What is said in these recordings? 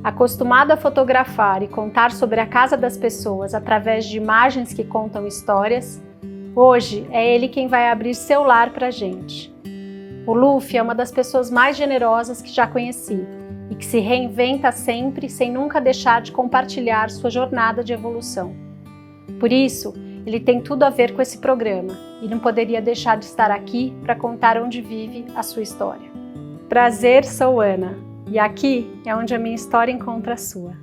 Acostumado a fotografar e contar sobre a casa das pessoas através de imagens que contam histórias, hoje é ele quem vai abrir seu lar pra gente. O Luffy é uma das pessoas mais generosas que já conheci e que se reinventa sempre sem nunca deixar de compartilhar sua jornada de evolução. Por isso, ele tem tudo a ver com esse programa e não poderia deixar de estar aqui para contar onde vive a sua história. Prazer, sou Ana e aqui é onde a minha história encontra a sua.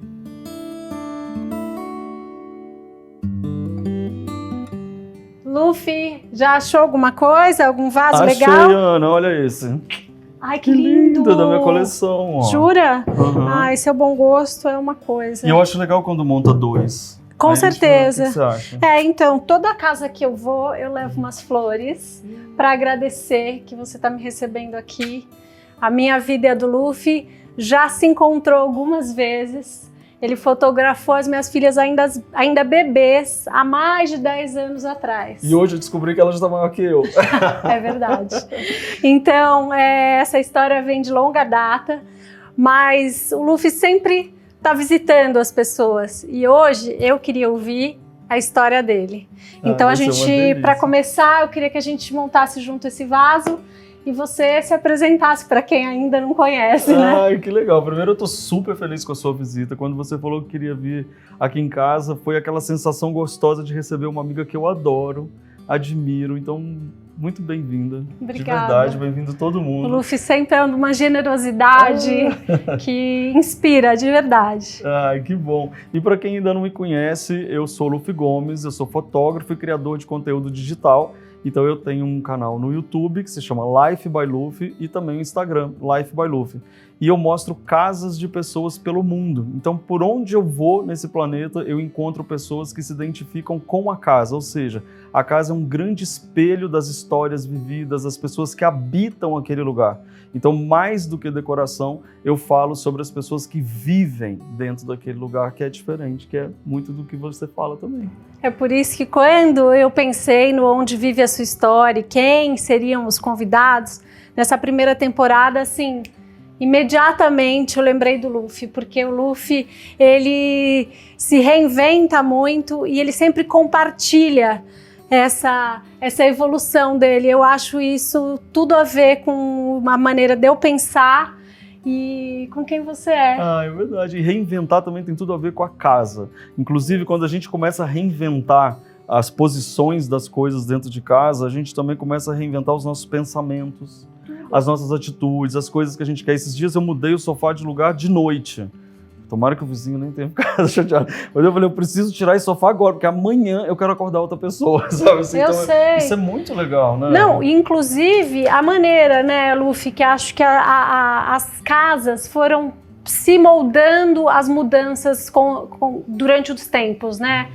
Luffy, já achou alguma coisa? Algum vaso legal? Achei, Ana, olha esse. Ai, que lindo! Da minha coleção, ó. Jura? Uhum. Ai, seu bom gosto é uma coisa. E eu acho legal quando monta dois. Com certeza. O que você acha? Então, toda casa que eu vou, eu levo umas flores para agradecer que você está me recebendo aqui. A minha vida e a do Luffy já se encontrou algumas vezes. Ele fotografou as minhas filhas ainda bebês há mais de 10 anos atrás. E hoje eu descobri que ela já está maior que eu. É verdade. Então, essa história vem de longa data, mas o Luffy sempre está visitando as pessoas. E hoje eu queria ouvir a história dele. Então, para começar, eu queria que a gente montasse junto esse vaso e você se apresentasse para quem ainda não conhece, né? Ai, que legal. Primeiro, eu tô super feliz com a sua visita. Quando você falou que queria vir aqui em casa, foi aquela sensação gostosa de receber uma amiga que eu adoro, admiro. Então, muito bem-vinda. Obrigada. De verdade, bem-vindo todo mundo. O Luffy sempre é uma generosidade que inspira, de verdade. Ai, que bom. E para quem ainda não me conhece, eu sou Luffy Gomes, eu sou fotógrafo e criador de conteúdo digital. Então eu tenho um canal no YouTube que se chama Life by Luffy e também o Instagram, Life by Luffy. E eu mostro casas de pessoas pelo mundo. Então por onde eu vou nesse planeta, eu encontro pessoas que se identificam com a casa. Ou seja, a casa é um grande espelho das histórias vividas, das pessoas que habitam aquele lugar. Então mais do que decoração, eu falo sobre as pessoas que vivem dentro daquele lugar que é diferente, que é muito do que você fala também. É por isso que quando eu pensei no onde vive a sua história, quem seriam os convidados, nessa primeira temporada, assim, imediatamente eu lembrei do Luffy, porque o Luffy, ele se reinventa muito e ele sempre compartilha essa evolução dele. Eu acho isso tudo a ver com uma maneira de eu pensar e com quem você é. Ah, é verdade. E reinventar também tem tudo a ver com a casa. Inclusive, quando a gente começa a reinventar as posições das coisas dentro de casa, a gente também começa a reinventar os nossos pensamentos, as nossas atitudes, as coisas que a gente quer. Esses dias eu mudei o sofá de lugar de noite. Tomara que o vizinho nem tenha ficado chateado. Mas eu falei, eu preciso tirar esse sofá agora, porque amanhã eu quero acordar outra pessoa, sabe? Assim, eu então, sei. Isso é muito legal, né? Não, inclusive a maneira, né, Luffy, que acho que as casas foram se moldando as mudanças durante os tempos, né?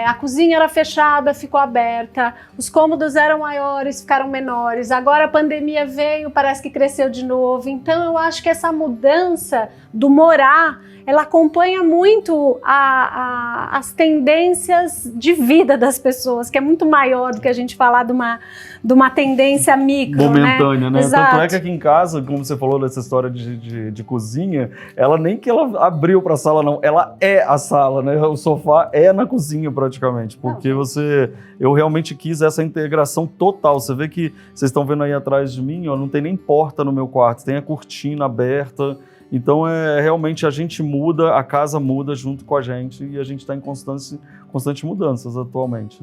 A cozinha era fechada, ficou aberta, os cômodos eram maiores, ficaram menores, agora a pandemia veio, parece que cresceu de novo. Então eu acho que essa mudança do morar, ela acompanha muito as tendências de vida das pessoas, que é muito maior do que a gente falar de uma tendência micro, momentânea, né? Exato. Tanto é que aqui em casa, como você falou dessa história de cozinha, ela nem que ela abriu para a sala, não, ela é a sala, né? O sofá é na cozinha praticamente, porque eu realmente quis essa integração total. Você vê que vocês estão vendo aí atrás de mim, ó, não tem nem porta no meu quarto, tem a cortina aberta. Então, realmente a gente muda, a casa muda junto com a gente e a gente está em constante mudanças atualmente,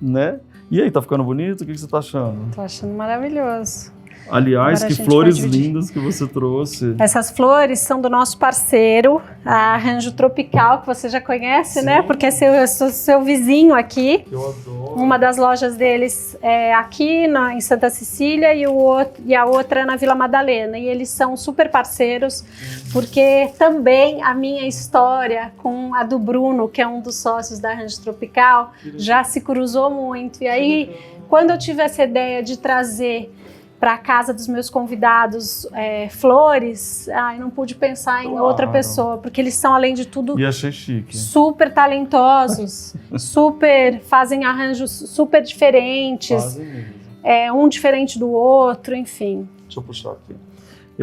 né? E aí, tá ficando bonito? O que você tá achando? Tô achando maravilhoso. Aliás, que flores lindas que você trouxe. Essas flores são do nosso parceiro, a Arranjo Tropical, que você já conhece, sim, né? Porque é seu vizinho aqui. Eu adoro. Uma das lojas deles é aqui em Santa Cecília e a outra na Vila Madalena. E eles são super parceiros, porque também a minha história com a do Bruno, que é um dos sócios da Arranjo Tropical, já se cruzou muito. E aí, quando eu tive essa ideia de trazer para a casa dos meus convidados flores, eu não pude pensar em outra pessoa, porque eles são, além de tudo, e achei chique, super talentosos, fazem arranjos super diferentes, um diferente do outro, enfim. Deixa eu puxar aqui.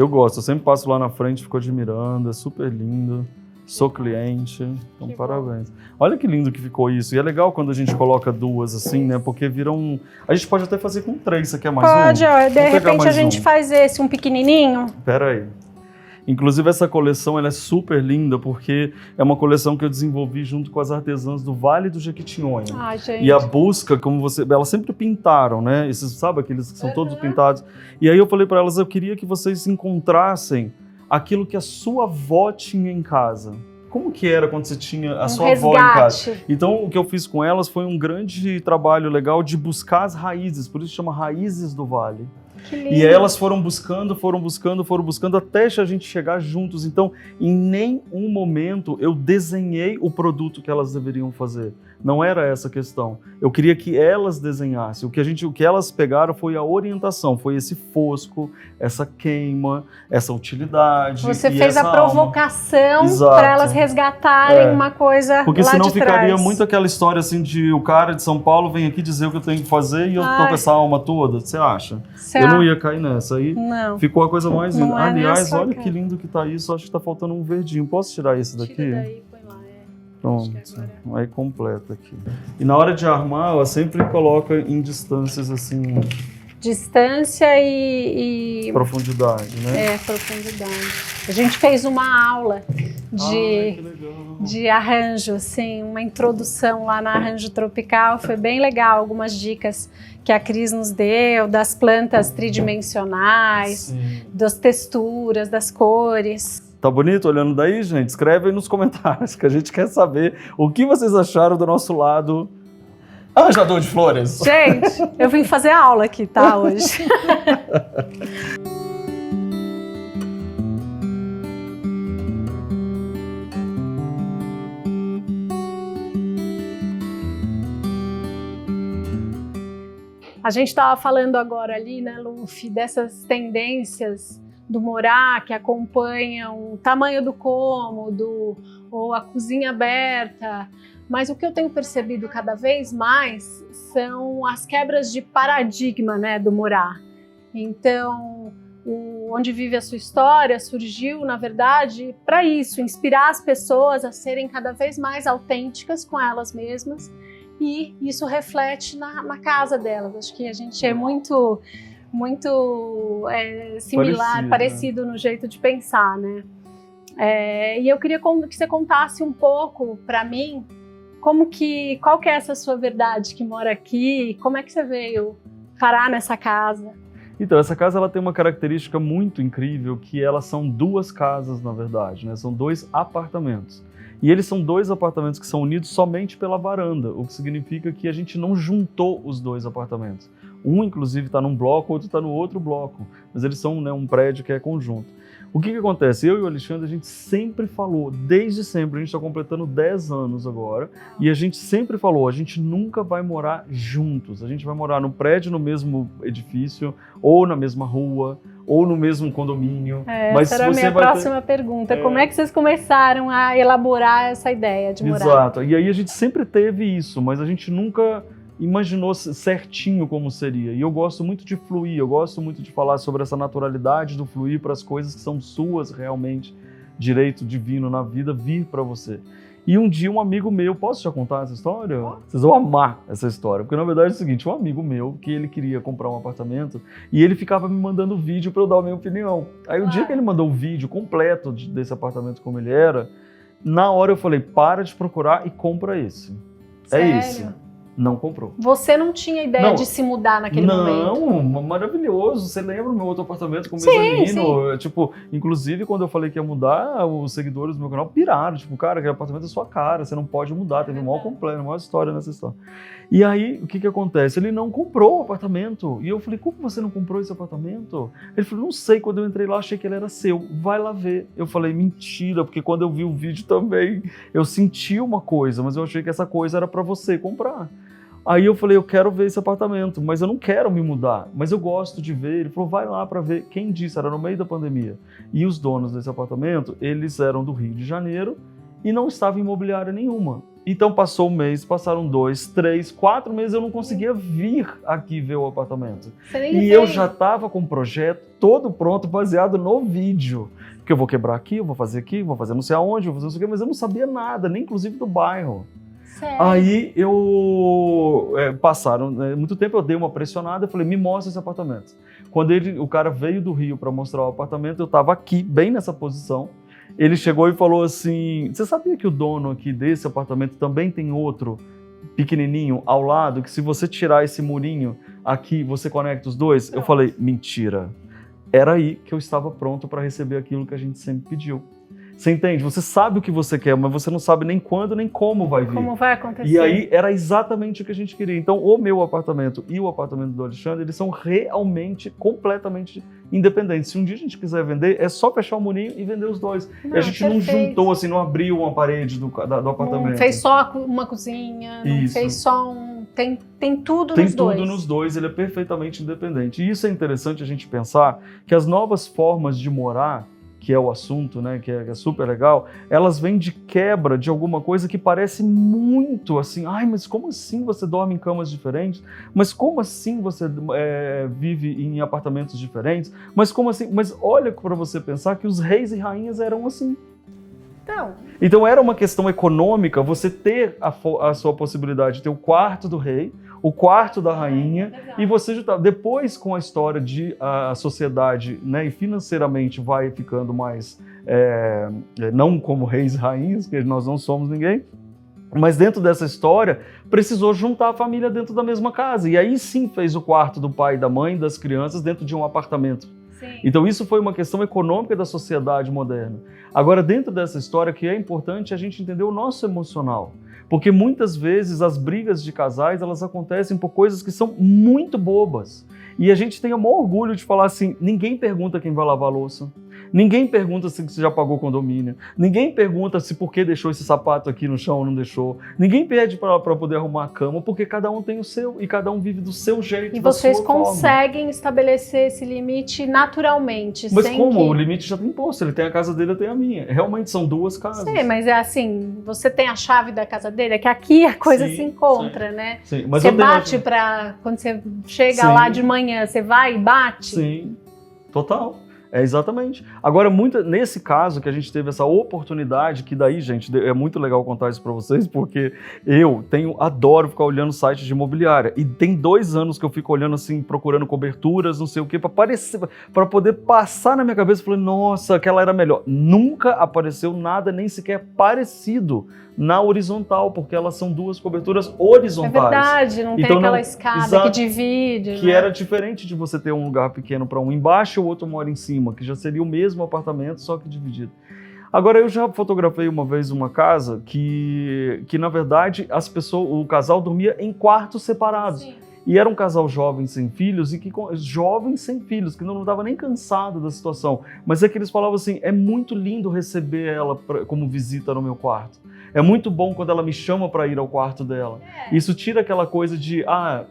Eu gosto, eu sempre passo lá na frente, fico admirando, é super lindo. Sou cliente, então Que parabéns. Olha que lindo que ficou isso. E é legal quando a gente coloca duas assim, né? Porque vira um... A gente pode até fazer com 3, você quer mais um? Pode, ó, de Vamos pegar repente a mais gente um. faz esse, um pequenininho. Pera aí. Inclusive essa coleção ela é super linda porque é uma coleção que eu desenvolvi junto com as artesãs do Vale do Jequitinhonha. Ai, gente. E a busca, como você... Elas sempre pintaram, né? Esses, sabe aqueles que são todos pintados? E aí eu falei para elas, eu queria que vocês encontrassem aquilo que a sua avó tinha em casa. Como que era quando você tinha a sua avó em casa? Então, o que eu fiz com elas foi um grande trabalho legal de buscar as raízes, por isso chama Raízes do Vale. Que lindo. E elas foram buscando até a gente chegar juntos. Então, em nenhum momento eu desenhei o produto que elas deveriam fazer. Não era essa a questão. Eu queria que elas desenhassem. O que elas pegaram foi a orientação, foi esse fosco, essa queima, essa utilidade. Você e fez essa a provocação Exato. para elas resgatarem uma coisa porque lá senão de ficaria trás. muito aquela história assim de o cara de São Paulo vem aqui dizer o que eu tenho que fazer e eu tô com essa alma toda. Você acha? Eu não ia cair nessa. Aí Não. ficou a coisa mais linda. Não é nem a Aliás, sua olha cara. que lindo que tá isso. Acho que tá faltando um verdinho. Posso tirar esse daqui? Tira daí, põe lá. Pronto. Acho que agora- Aí completa aqui. E na hora de armar, ela sempre coloca em distâncias assim, Distância e profundidade, né? profundidade. A gente fez uma aula Ai, que legal. de arranjo, assim, uma introdução lá na Arranjo Tropical, foi bem legal, algumas dicas que a Cris nos deu, das plantas tridimensionais, Sim. das texturas, das cores. Tá bonito olhando daí, gente? Escreve aí nos comentários que a gente quer saber o que vocês acharam do nosso lado arranjador de flores. Gente, eu vim fazer aula aqui, tá, hoje. A gente estava falando agora ali, né, Luffy, dessas tendências do morar que acompanham o tamanho do cômodo ou a cozinha aberta, mas o que eu tenho percebido cada vez mais são as quebras de paradigma, né, do morar. Então, Onde Vive a Sua História surgiu, na verdade, para isso, inspirar as pessoas a serem cada vez mais autênticas com elas mesmas, e isso reflete na casa delas. Acho que a gente é muito similar, parecido no jeito de pensar, né? E eu queria que você contasse um pouco para mim qual que é essa sua verdade que mora aqui, como é que você veio parar nessa casa? Então, essa casa ela tem uma característica muito incrível, que elas são 2 casas, na verdade, né? São 2 apartamentos. E eles são 2 apartamentos que são unidos somente pela varanda, o que significa que a gente não juntou os 2 apartamentos. Um, inclusive, está num bloco, o outro está no outro bloco, mas eles são, né, um prédio que é conjunto. O que acontece? Eu e o Alexandre, a gente sempre falou, desde sempre, a gente está completando 10 anos agora, e a gente sempre falou, a gente nunca vai morar juntos, a gente vai morar no prédio, no mesmo edifício, ou na mesma rua, ou no mesmo condomínio. Essa era a minha próxima pergunta. Como é que vocês começaram a elaborar essa ideia de morar? Exato. E aí a gente sempre teve isso, mas a gente nunca imaginou certinho como seria. E eu gosto muito de fluir, eu gosto muito de falar sobre essa naturalidade do fluir para as coisas que são suas realmente, direito divino na vida, vir para você. E um dia um amigo meu, posso já contar essa história? Vocês vão amar essa história, porque na verdade é o seguinte, um amigo meu, que ele queria comprar um apartamento, e ele ficava me mandando vídeo para eu dar a minha opinião. Aí o dia que ele mandou o vídeo completo desse apartamento como ele era, na hora eu falei, para de procurar e compra esse. Sério? É esse. Não comprou. Você não tinha ideia de se mudar naquele momento? Não, maravilhoso. Você lembra o meu outro apartamento com mezanino? Tipo, inclusive, quando eu falei que ia mudar, os seguidores do meu canal piraram. Tipo, cara, aquele apartamento é sua cara, você não pode mudar. Teve uma maior história nessa história. E aí, o que acontece? Ele não comprou o apartamento. E eu falei, como você não comprou esse apartamento? Ele falou, não sei, quando eu entrei lá, achei que ele era seu. Vai lá ver. Eu falei, mentira, porque quando eu vi o vídeo também, eu senti uma coisa, mas eu achei que essa coisa era pra você comprar. Aí eu falei, eu quero ver esse apartamento, mas eu não quero me mudar, mas eu gosto de ver. Ele falou, vai lá para ver. Quem disse? Era no meio da pandemia. E os donos desse apartamento, eles eram do Rio de Janeiro e não estavam em imobiliária nenhuma. Então passou um mês, passaram 2, 3, 4 meses, eu não conseguia vir aqui ver o apartamento. E eu já estava com o projeto todo pronto, baseado no vídeo. Que eu vou quebrar aqui, eu vou fazer aqui, vou fazer não sei aonde, vou fazer não sei o quê, mas eu não sabia nada, nem inclusive do bairro. Sério? Aí passaram muito tempo, eu dei uma pressionada, eu falei, me mostra esse apartamento. Quando o cara veio do Rio para mostrar o apartamento, eu estava aqui, bem nessa posição. Ele chegou e falou assim, você sabia que o dono aqui desse apartamento também tem outro pequenininho ao lado, que se você tirar esse murinho aqui, você conecta os dois? Eu falei, mentira. Era aí que eu estava pronto para receber aquilo que a gente sempre pediu. Você entende? Você sabe o que você quer, mas você não sabe nem quando, nem como vai vir. Como vai acontecer. E aí era exatamente o que a gente queria. Então o meu apartamento e o apartamento do Alexandre, eles são realmente, completamente independentes. Se um dia a gente quiser vender, é só fechar o murinho e vender os dois. Não, e a gente não juntou, assim, não abriu uma parede do apartamento. Não fez só uma cozinha, não fez só um... Tem tudo nos dois. Tem tudo nos dois, ele é perfeitamente independente. E isso é interessante a gente pensar que as novas formas de morar, que é o assunto, né, que é super legal, elas vêm de quebra de alguma coisa que parece muito assim, ai, mas como assim você dorme em camas diferentes? Mas como assim você vive em apartamentos diferentes? Mas como assim? Mas olha para você pensar que os reis e rainhas eram assim. Então era uma questão econômica você ter a sua possibilidade de ter o quarto do rei, o quarto da rainha, e você juntar. Depois, com a história de a sociedade, né, e financeiramente vai ficando mais, não como reis e rainhas, que nós não somos ninguém, mas dentro dessa história, precisou juntar a família dentro da mesma casa. E aí sim fez o quarto do pai, da mãe, das crianças dentro de um apartamento. Sim. Então isso foi uma questão econômica da sociedade moderna. Agora, dentro dessa história, que é importante a gente entender o nosso emocional. Porque muitas vezes as brigas de casais, elas acontecem por coisas que são muito bobas. E a gente tem o maior orgulho de falar assim, ninguém pergunta quem vai lavar a louça. Ninguém pergunta se você já pagou o condomínio. Ninguém pergunta se por que deixou esse sapato aqui no chão ou não deixou. Ninguém pede para poder arrumar a cama, porque cada um tem o seu e cada um vive do seu jeito. E vocês conseguem estabelecer esse limite naturalmente. Mas como? O limite já tem imposto. Ele tem a casa dele, eu tenho a minha. Realmente são duas casas. Sim, mas é assim, você tem a chave da casa dele, é que aqui a coisa se encontra, né? Sim. Mas você bate para quando você chega lá de manhã, você vai e bate? Sim, total. Exatamente. Agora, nesse caso que a gente teve essa oportunidade, que daí, gente, é muito legal contar isso para vocês, porque eu adoro ficar olhando sites de imobiliária. E tem 2 anos que eu fico olhando assim, procurando coberturas, não sei o quê, para poder passar na minha cabeça, falando, nossa, aquela era melhor. Nunca apareceu nada, nem sequer parecido na horizontal, porque elas são 2 coberturas horizontais. É verdade, não tem aquela escada que divide. Que era diferente de você ter um lugar pequeno para um embaixo e o outro mora em cima, que já seria o mesmo apartamento, só que dividido. Agora, eu já fotografei uma vez uma casa que na verdade, o casal dormia em quartos separados. Sim. E era um casal jovem sem filhos, jovens sem filhos, que não estava nem cansado da situação. Mas é que eles falavam assim, é muito lindo receber ela como visita no meu quarto. É muito bom quando ela me chama para ir ao quarto dela. Isso tira aquela coisa de,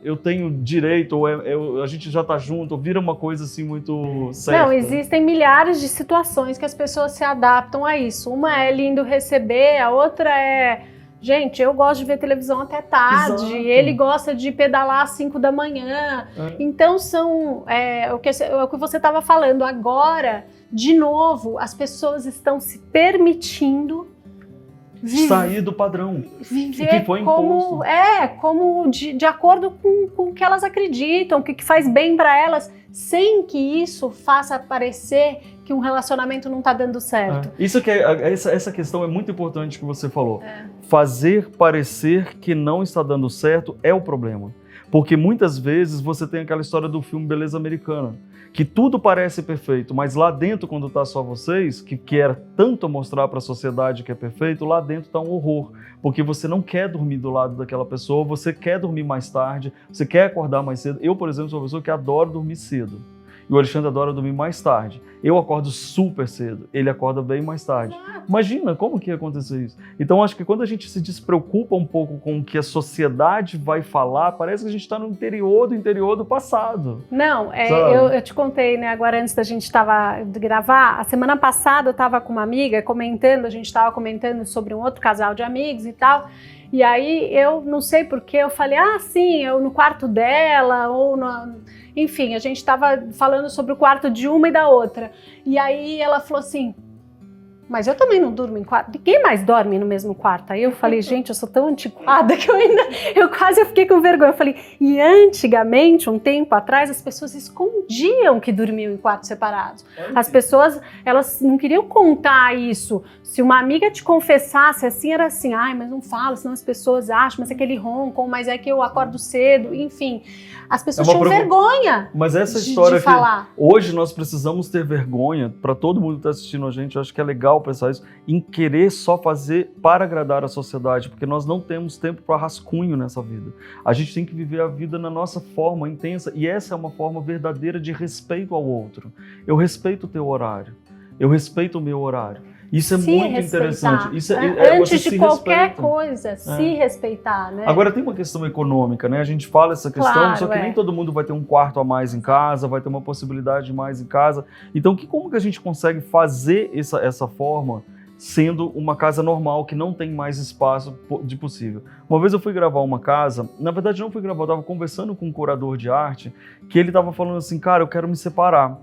eu tenho direito, ou a gente já está junto, ou vira uma coisa assim muito certa. Não, existem milhares de situações que as pessoas se adaptam a isso. Uma é lindo receber, a outra é... Gente, eu gosto de ver televisão até tarde, exato. Ele gosta de pedalar às 5 da manhã. Então, o que você estava falando. Agora, de novo, as pessoas estão se permitindo sair do padrão. Viver que foi imposto. Como de acordo com o que elas acreditam, o que faz bem para elas, sem que isso faça parecer que um relacionamento não está dando certo. Isso que essa questão é muito importante que você falou. Fazer parecer que não está dando certo é o problema. Porque muitas vezes você tem aquela história do filme Beleza Americana, que tudo parece perfeito, mas lá dentro, quando está só vocês, que quer tanto mostrar para a sociedade que é perfeito, lá dentro está um horror. Porque você não quer dormir do lado daquela pessoa, você quer dormir mais tarde, você quer acordar mais cedo. Eu, por exemplo, sou uma pessoa que adoro dormir cedo. E o Alexandre adora dormir mais tarde. Eu acordo super cedo, ele acorda bem mais tarde. Imagina como que ia acontecer isso. Então, acho que quando a gente se despreocupa um pouco com o que a sociedade vai falar, parece que a gente está no interior do passado. Não, eu te contei, né, agora antes da gente de gravar, a semana passada eu estava com uma amiga a gente estava comentando sobre um outro casal de amigos e tal, e aí eu não sei porquê, eu falei, sim, eu no quarto dela, enfim, a gente estava falando sobre o quarto de uma e da outra, e aí ela falou assim, mas eu também não durmo em quarto, ninguém mais dorme no mesmo quarto. Aí eu falei, gente, eu sou tão antiquada que eu quase fiquei com vergonha. Eu falei, e antigamente, um tempo atrás, as pessoas escondiam que dormiam em quartos separados. As pessoas, elas não queriam contar isso. Se uma amiga te confessasse assim, era assim, mas não fala, senão as pessoas acham, mas é que ele roncam, mas é que eu acordo cedo, enfim. As pessoas tinham vergonha Mas essa história de falar. Hoje nós precisamos ter vergonha, para todo mundo que está assistindo a gente, eu acho que é legal pensar isso, em querer só fazer para agradar a sociedade, porque nós não temos tempo para rascunho nessa vida. A gente tem que viver a vida na nossa forma intensa, e essa é uma forma verdadeira de respeito ao outro. Eu respeito o teu horário, eu respeito o meu horário. Isso é muito interessante. Isso antes de qualquer coisa, se respeitar, né? Agora tem uma questão econômica, né? A gente fala essa questão, só que nem todo mundo vai ter um quarto a mais em casa, vai ter uma possibilidade de mais em casa. Então, como que a gente consegue fazer essa forma sendo uma casa normal, que não tem mais espaço de possível? Uma vez eu fui gravar uma casa, na verdade não fui gravar, eu estava conversando com um curador de arte, que ele estava falando assim, cara, eu quero me separar.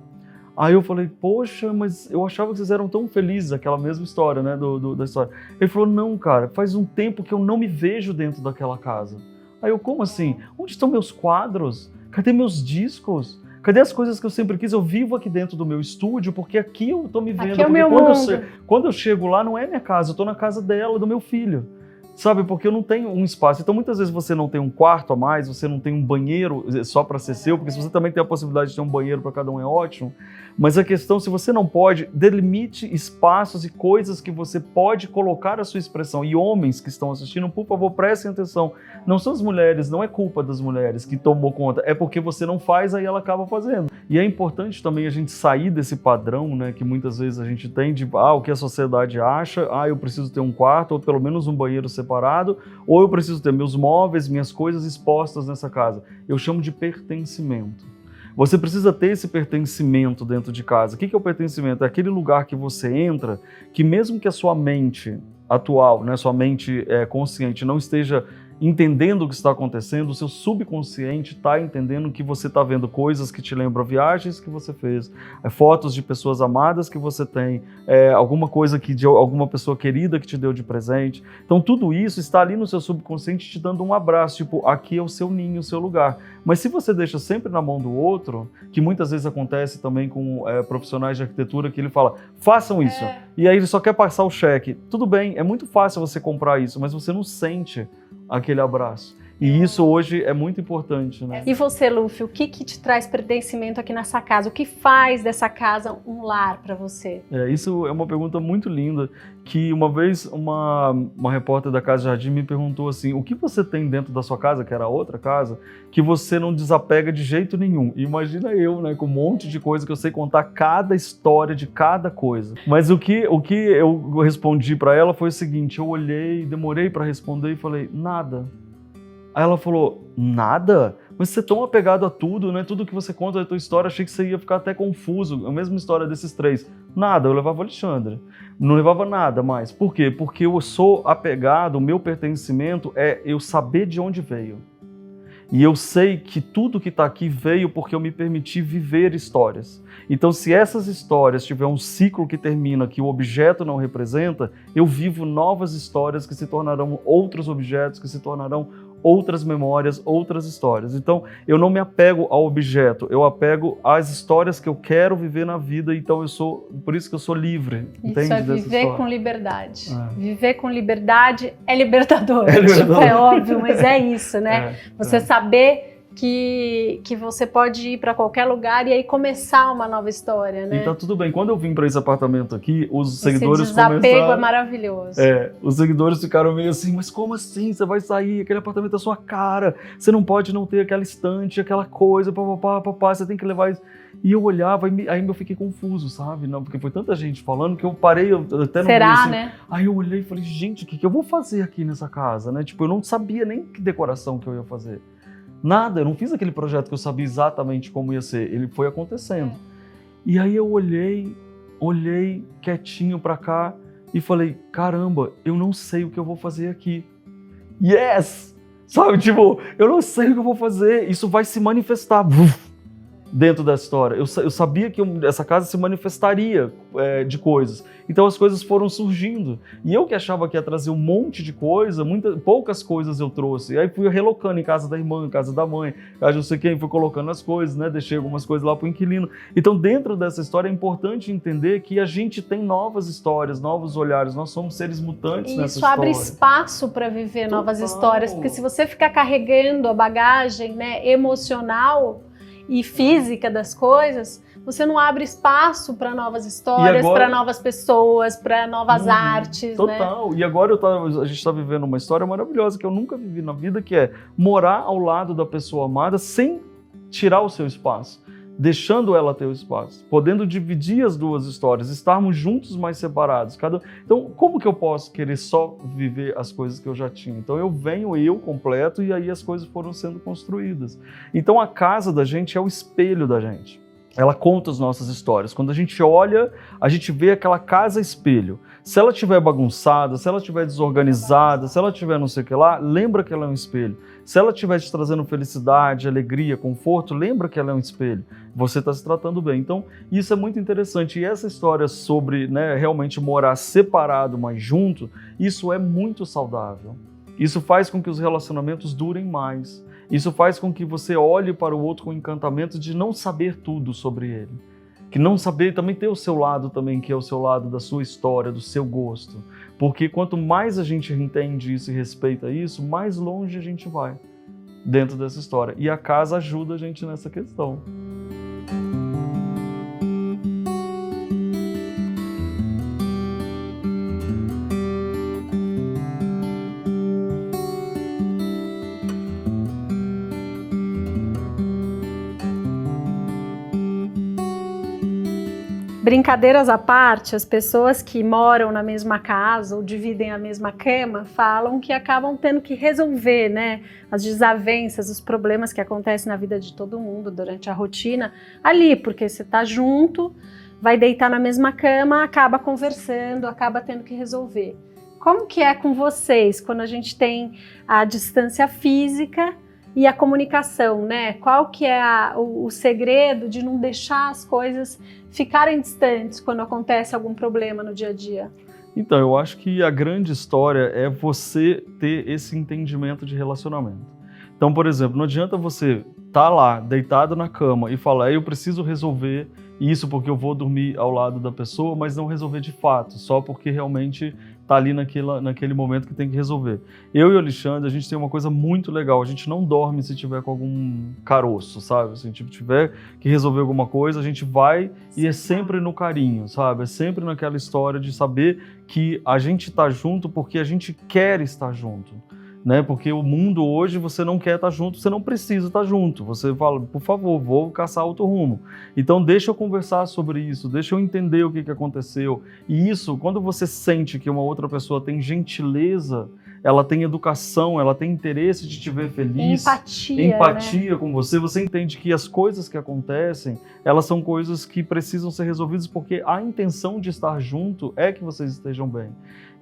Aí eu falei, poxa, mas eu achava que vocês eram tão felizes, aquela mesma história, né, da história. Ele falou, não, cara, faz um tempo que eu não me vejo dentro daquela casa. Aí eu, como assim? Onde estão meus quadros? Cadê meus discos? Cadê as coisas que eu sempre quis? Eu vivo aqui dentro do meu estúdio, porque aqui eu tô me vendo. Aqui é o meu mundo. Quando eu chego lá, não é minha casa, eu tô na casa dela, do meu filho. Sabe, porque eu não tenho um espaço. Então, muitas vezes você não tem um quarto a mais, você não tem um banheiro só para ser seu, porque se você também tem a possibilidade de ter um banheiro para cada um é ótimo. Mas a questão, se você não pode, delimite espaços e coisas que você pode colocar a sua expressão. E homens que estão assistindo, por favor, prestem atenção. Não são as mulheres, não é culpa das mulheres que tomou conta, é porque você não faz, aí ela acaba fazendo. E é importante também a gente sair desse padrão, né, que muitas vezes a gente tem de, o que a sociedade acha, eu preciso ter um quarto, ou pelo menos um banheiro separado, ou eu preciso ter meus móveis, minhas coisas expostas nessa casa. Eu chamo de pertencimento. Você precisa ter esse pertencimento dentro de casa. O que é o pertencimento? É aquele lugar que você entra, que mesmo que a sua mente atual, né, sua mente consciente não esteja entendendo o que está acontecendo, o seu subconsciente está entendendo que você está vendo coisas que te lembram viagens que você fez, fotos de pessoas amadas que você tem, alguma coisa de alguma pessoa querida que te deu de presente. Então tudo isso está ali no seu subconsciente te dando um abraço, tipo, aqui é o seu ninho, o seu lugar. Mas se você deixa sempre na mão do outro, que muitas vezes acontece também com profissionais de arquitetura, que ele fala, façam isso, e aí ele só quer passar o cheque. Tudo bem, é muito fácil você comprar isso, mas você não sente aquele abraço. E isso hoje é muito importante, né? E você, Luffy, o que te traz pertencimento aqui nessa casa? O que faz dessa casa um lar para você? Isso é uma pergunta muito linda, que uma vez uma repórter da Casa Jardim me perguntou assim, o que você tem dentro da sua casa, que era outra casa, que você não desapega de jeito nenhum? E imagina eu, né, com um monte de coisa que eu sei contar cada história de cada coisa. Mas o que eu respondi para ela foi o seguinte, eu olhei, demorei para responder e falei, nada. Aí ela falou, nada? Mas você é tão apegado a tudo, né? Tudo que você conta da tua história, achei que você ia ficar até confuso. A mesma história desses três. Nada, eu levava o Alexandre. Não levava nada mais. Por quê? Porque eu sou apegado, o meu pertencimento é eu saber de onde veio. E eu sei que tudo que está aqui veio porque eu me permiti viver histórias. Então, se essas histórias tiver um ciclo que termina, que o objeto não representa, eu vivo novas histórias que se tornarão outros objetos, que se tornarão outras memórias, outras histórias. Então, eu não me apego ao objeto, eu apego às histórias que eu quero viver na vida, então por isso que eu sou livre. Isso é viver com liberdade. Viver com liberdade é libertador. Tipo, é óbvio, mas é isso, né? Você saber que você pode ir para qualquer lugar e aí começar uma nova história, né? E tá tudo bem. Quando eu vim para esse apartamento aqui, os seguidores Esse desapego começaram... é maravilhoso. Os seguidores ficaram meio assim, mas como assim? Você vai sair, aquele apartamento é sua cara, você não pode não ter aquela estante, aquela coisa, papapá, você tem que levar isso. E eu olhava, aí eu fiquei confuso, sabe? Não, porque foi tanta gente falando que eu parei, eu até não Será, vi, assim. né? Aí eu olhei e falei, gente, o que eu vou fazer aqui nessa casa, né? Tipo, eu não sabia nem que decoração que eu ia fazer. Nada, eu não fiz aquele projeto que eu sabia exatamente como ia ser, ele foi acontecendo. E aí eu olhei quietinho pra cá e falei, caramba, eu não sei o que eu vou fazer aqui. Yes! Sabe, tipo, eu não sei o que eu vou fazer, isso vai se manifestar dentro da história. Eu sabia que essa casa se manifestaria de coisas. Então as coisas foram surgindo. E eu que achava que ia trazer um monte de coisa, poucas coisas eu trouxe. E aí fui relocando em casa da irmã, em casa da mãe, não sei quem, fui colocando as coisas, né? Deixei algumas coisas lá pro inquilino. Então dentro dessa história é importante entender que a gente tem novas histórias, novos olhares. Nós somos seres mutantes nessa história. Isso abre espaço para viver novas histórias. Porque se você ficar carregando a bagagem, né, emocional e física das coisas, você não abre espaço para novas histórias, para novas pessoas, para novas artes. Total. Né? E agora a gente está vivendo uma história maravilhosa que eu nunca vivi na vida, que é morar ao lado da pessoa amada sem tirar o seu espaço, deixando ela ter o espaço, podendo dividir as duas histórias, estarmos juntos, mas separados. Então, como que eu posso querer só viver as coisas que eu já tinha? Então, eu completo, e aí as coisas foram sendo construídas. Então, a casa da gente é o espelho da gente. Ela conta as nossas histórias. Quando a gente olha, a gente vê aquela casa espelho. Se ela estiver bagunçada, se ela estiver desorganizada, se ela estiver não sei o que lá, lembra que ela é um espelho. Se ela estiver te trazendo felicidade, alegria, conforto, lembra que ela é um espelho. Você está se tratando bem. Então, isso é muito interessante. E essa história sobre, né, realmente morar separado, mas junto, isso é muito saudável. Isso faz com que os relacionamentos durem mais. Isso faz com que você olhe para o outro com encantamento de não saber tudo sobre ele. Que não saber também ter o seu lado também, que é o seu lado da sua história, do seu gosto. Porque quanto mais a gente entende isso e respeita isso, mais longe a gente vai dentro dessa história. E a casa ajuda a gente nessa questão. Brincadeiras à parte, as pessoas que moram na mesma casa ou dividem a mesma cama falam que acabam tendo que resolver, né, as desavenças, os problemas que acontecem na vida de todo mundo durante a rotina ali, porque você tá junto, vai deitar na mesma cama, acaba conversando, acaba tendo que resolver. Como que é com vocês quando a gente tem a distância física e a comunicação, né? Qual que é o segredo de não deixar as coisas ficarem distantes quando acontece algum problema no dia a dia? Então, eu acho que a grande história é você ter esse entendimento de relacionamento. Então, por exemplo, não adianta você estar lá, deitado na cama e falar, eu preciso resolver isso porque eu vou dormir ao lado da pessoa, mas não resolver de fato, só porque realmente está ali naquele momento que tem que resolver. Eu e o Alexandre, a gente tem uma coisa muito legal, a gente não dorme se tiver com algum caroço, sabe? Se a gente tiver que resolver alguma coisa, a gente vai e é sempre no carinho, sabe? É sempre naquela história de saber que a gente está junto porque a gente quer estar junto. Né? Porque o mundo hoje, você não quer estar junto, você não precisa estar junto. Você fala, por favor, vou caçar outro rumo. Então deixa eu conversar sobre isso, deixa eu entender o que aconteceu. E isso, quando você sente que uma outra pessoa tem gentileza, ela tem educação, ela tem interesse de te ver feliz. Empatia, né? Com você. Você entende que as coisas que acontecem, elas são coisas que precisam ser resolvidas porque a intenção de estar junto é que vocês estejam bem.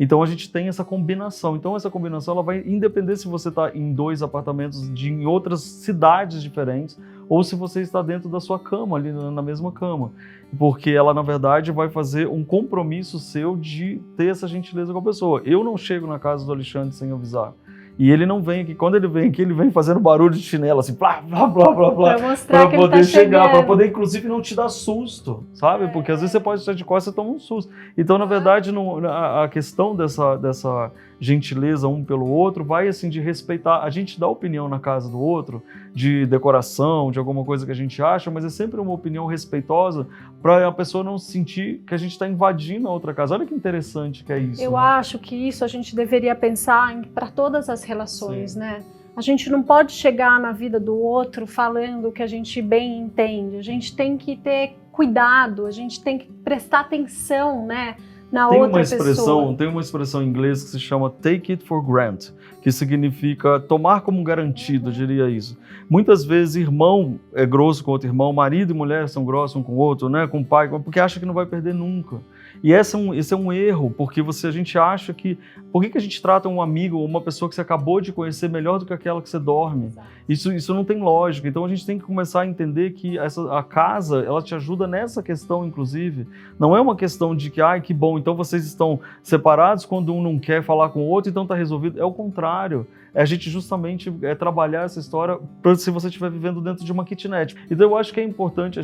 Então a gente tem essa combinação. Então essa combinação ela vai independente se você está em 2 apartamentos em outras cidades diferentes ou se você está dentro da sua cama, ali na mesma cama. Porque ela, na verdade, vai fazer um compromisso seu de ter essa gentileza com a pessoa. Eu não chego na casa do Alexandre sem avisar. E ele não vem aqui. Quando ele vem aqui, ele vem fazendo barulho de chinelo, assim, blá, blá, blá, blá, blá. Pra mostrar que poder ele tá chegar, para chegando. poder, inclusive, não te dar susto, sabe? Porque às vezes você pode estar de costas e toma um susto. Então, na verdade, a questão dessa gentileza um pelo outro vai, assim, de respeitar. A gente dá opinião na casa do outro de decoração, de alguma coisa que a gente acha, mas é sempre uma opinião respeitosa para a pessoa não sentir que a gente está invadindo a outra casa. Olha que interessante que é isso. Eu né? acho que isso a gente deveria pensar para todas as relações, né? A gente não pode chegar na vida do outro falando o que a gente bem entende. A gente tem que ter cuidado, a gente tem que prestar atenção, né, na outra pessoa. Tem uma expressão em inglês que se chama take it for granted, que significa tomar como garantido, eu diria isso. Muitas vezes irmão é grosso com outro irmão, marido e mulher são grossos um com o outro, né, com o pai, porque acha que não vai perder nunca. E esse é um erro, porque a gente acha que... Por que a gente trata um amigo ou uma pessoa que você acabou de conhecer melhor do que aquela que você dorme? Isso não tem lógica. Então a gente tem que começar a entender que a casa, ela te ajuda nessa questão, inclusive. Não é uma questão de que, ai, que bom, então vocês estão separados quando um não quer falar com o outro, então está resolvido. É o contrário. É a gente justamente trabalhar essa história se você estiver vivendo dentro de uma kitnet. Então eu acho que é importante a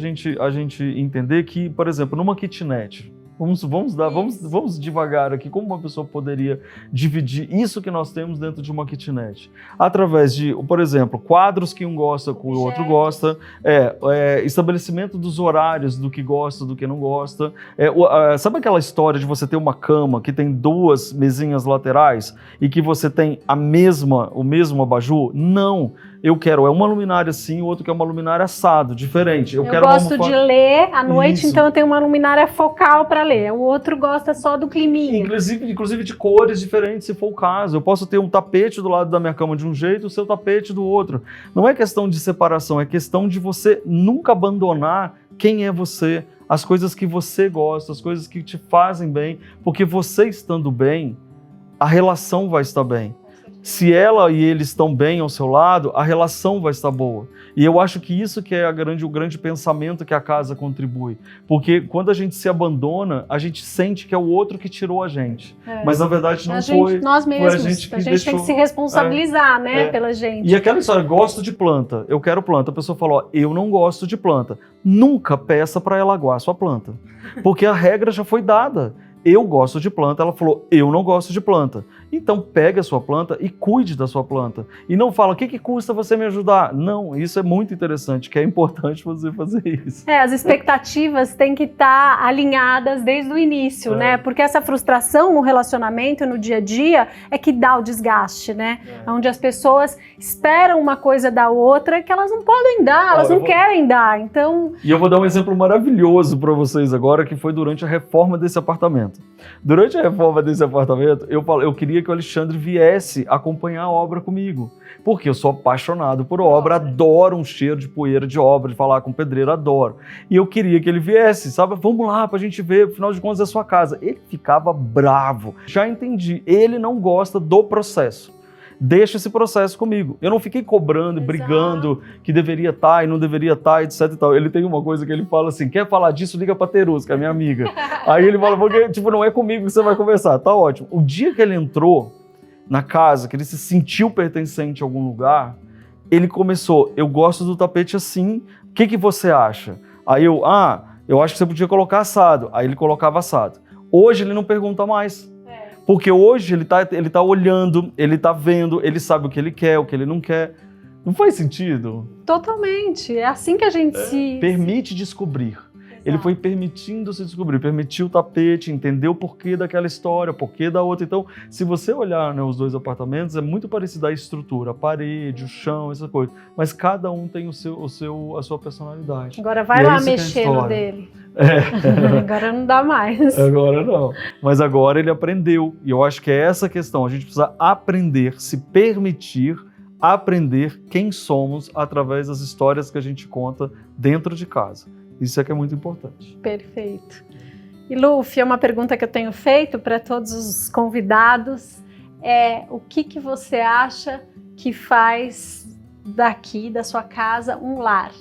gente entender que, por exemplo, numa kitnet, Vamos devagar aqui. Como uma pessoa poderia dividir isso que nós temos dentro de uma kitnet? Através de, por exemplo, quadros que um gosta, que o outro gosta, estabelecimento dos horários do que gosta, do que não gosta. Sabe aquela história de você ter uma cama que tem 2 mesinhas laterais e que você tem o mesmo abajur? Não. Eu quero uma luminária assim, o outro quer uma luminária assado, diferente. Eu quero gosto de ler à noite, Isso. Então eu tenho uma luminária focal para ler. O outro gosta só do climinha. Inclusive de cores diferentes, se for o caso. Eu posso ter um tapete do lado da minha cama de um jeito, o seu tapete do outro. Não é questão de separação, é questão de você nunca abandonar quem é você, as coisas que você gosta, as coisas que te fazem bem, porque você estando bem, a relação vai estar bem. Se ela e ele estão bem ao seu lado, a relação vai estar boa. E eu acho que isso que é o grande pensamento que a casa contribui. Porque quando a gente se abandona, a gente sente que é o outro que tirou a gente. Mas na verdade não foi. Nós mesmos. Foi a gente tem que se responsabilizar, pela gente. E aquela história, gosto de planta, eu quero planta. A pessoa fala, eu não gosto de planta. Nunca peça para ela aguar a sua planta. Porque a regra já foi dada. Eu gosto de planta, ela falou, eu não gosto de planta. Então pegue a sua planta e cuide da sua planta. E não fala, o que custa você me ajudar? Não, isso é muito interessante, que é importante você fazer isso. As expectativas têm que estar alinhadas desde o início, né? Porque essa frustração no relacionamento, no dia a dia, é que dá o desgaste, né? Onde as pessoas esperam uma coisa da outra que elas não podem dar, elas não querem dar, então... E eu vou dar um exemplo maravilhoso para vocês agora, que foi durante a reforma desse apartamento. Durante a reforma desse apartamento, eu queria que o Alexandre viesse acompanhar a obra comigo. Porque eu sou apaixonado por obra, adoro um cheiro de poeira de obra, de falar com pedreiro, adoro. E eu queria que ele viesse, sabe? Vamos lá pra gente ver, afinal de contas é a sua casa. Ele ficava bravo. Já entendi, ele não gosta do processo. Deixa esse processo comigo. Eu não fiquei cobrando, brigando que deveria estar e não deveria estar, etc e tal. Ele tem uma coisa que ele fala assim, quer falar disso, liga pra Teruz, que é minha amiga. Aí ele fala, porque, não é comigo que você vai conversar, tá ótimo. O dia que ele entrou na casa, que ele se sentiu pertencente a algum lugar, ele começou, eu gosto do tapete assim, o que você acha? Aí eu acho que você podia colocar assado. Aí ele colocava assado. Hoje ele não pergunta mais. Porque hoje ele tá olhando, ele tá vendo, ele sabe o que ele quer, o que ele não quer. Não faz sentido? Totalmente. É assim que a gente permite descobrir. Ele foi permitindo se descobrir, permitiu o tapete, entendeu o porquê daquela história, o porquê da outra. Então, se você olhar, né, os 2 apartamentos, é muito parecida a estrutura, a parede, o chão, essa coisa. Mas cada um tem a sua personalidade. Agora vai lá mexer no dele. Agora não dá mais. Agora não. Mas agora ele aprendeu. E eu acho que é essa a questão. A gente precisa aprender, se permitir aprender quem somos através das histórias que a gente conta dentro de casa. Isso é que é muito importante. Perfeito. E Luffy, uma pergunta que eu tenho feito para todos os convidados é o que você acha que faz daqui, da sua casa, um lar?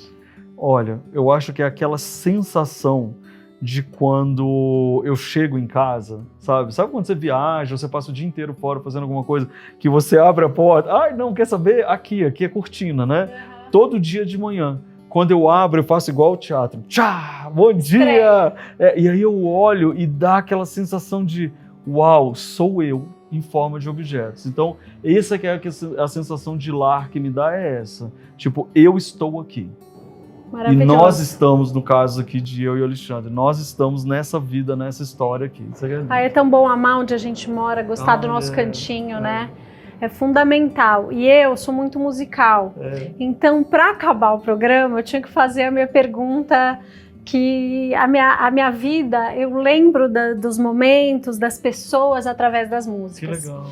Olha, eu acho que é aquela sensação de quando eu chego em casa, sabe? Sabe quando você viaja, você passa o dia inteiro fora fazendo alguma coisa, que você abre a porta, não, quer saber? Aqui é cortina, né? Todo dia de manhã. Quando eu abro, eu faço igual ao teatro. Tchá! Bom dia! E aí eu olho e dá aquela sensação de uau, sou eu em forma de objetos. Então, essa que é a sensação de lar que me dá é essa. Tipo, eu estou aqui. E nós estamos, no caso aqui de eu e o Alexandre, nós estamos nessa vida, nessa história aqui. É tão bom amar onde a gente mora, gostar do nosso cantinho, né? É fundamental. E eu sou muito musical. Então, para acabar o programa, eu tinha que fazer a minha pergunta, que a minha vida, eu lembro dos momentos, das pessoas através das músicas. Que legal.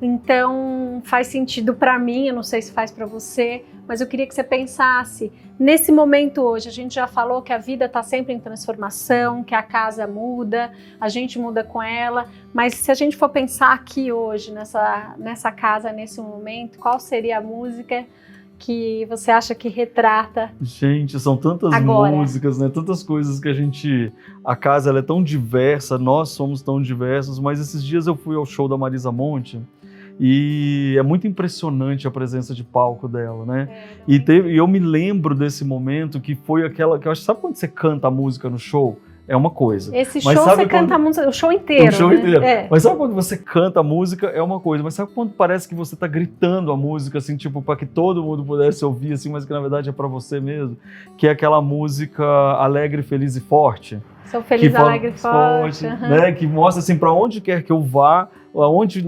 Então, faz sentido para mim, eu não sei se faz para você, mas eu queria que você pensasse, nesse momento hoje, a gente já falou que a vida está sempre em transformação, que a casa muda, a gente muda com ela, mas se a gente for pensar aqui hoje, nessa casa, nesse momento, qual seria a música que você acha que retrata? Gente, são tantas agora músicas, né? Tantas coisas que a casa ela é tão diversa, nós somos tão diversos, mas esses dias eu fui ao show da Marisa Monte, e é muito impressionante a presença de palco dela, né? E eu me lembro desse momento que foi aquela, que eu acho, sabe quando você canta a música no show? É uma coisa. Esse show você canta a música, o show inteiro. O show né? inteiro. Mas sabe quando você canta a música? É uma coisa. Mas sabe quando parece que você tá gritando a música, assim, tipo, para que todo mundo pudesse ouvir, assim, mas que na verdade é para você mesmo? Que é aquela música Alegre, Feliz e Forte. Sou feliz, alegre e forte. Né? Que mostra assim, para onde quer que eu vá, aonde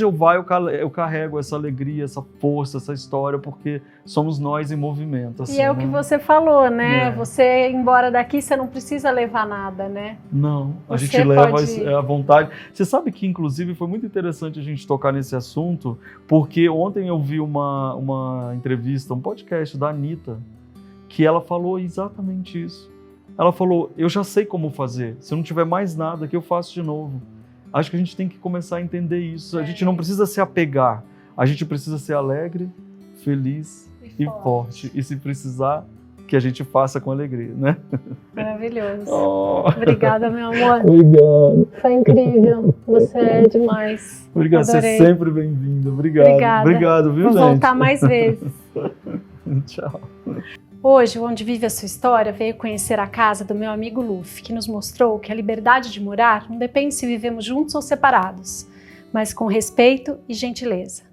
eu vá, eu carrego essa alegria, essa força, essa história, porque somos nós em movimento. Assim, e é o que você falou, né? Você, embora daqui, você não precisa levar nada, né? Não, a gente leva à vontade. Você sabe que, inclusive, foi muito interessante a gente tocar nesse assunto, porque ontem eu vi uma entrevista, um podcast da Anitta, que ela falou exatamente isso. Ela falou, eu já sei como fazer, se eu não tiver mais nada que eu faço de novo. Acho que a gente tem que começar a entender isso. A gente não precisa se apegar, a gente precisa ser alegre, feliz e forte. E se precisar, que a gente faça com alegria, né? Maravilhoso. Obrigada, meu amor. Obrigado. Foi incrível. Você é demais. Obrigado, você é sempre bem-vindo. Obrigado. Obrigado, viu, gente? Vou voltar mais vezes. Tchau. Hoje, o Onde Vive a Sua História veio conhecer a casa do meu amigo Luffy, que nos mostrou que a liberdade de morar não depende se vivemos juntos ou separados, mas com respeito e gentileza.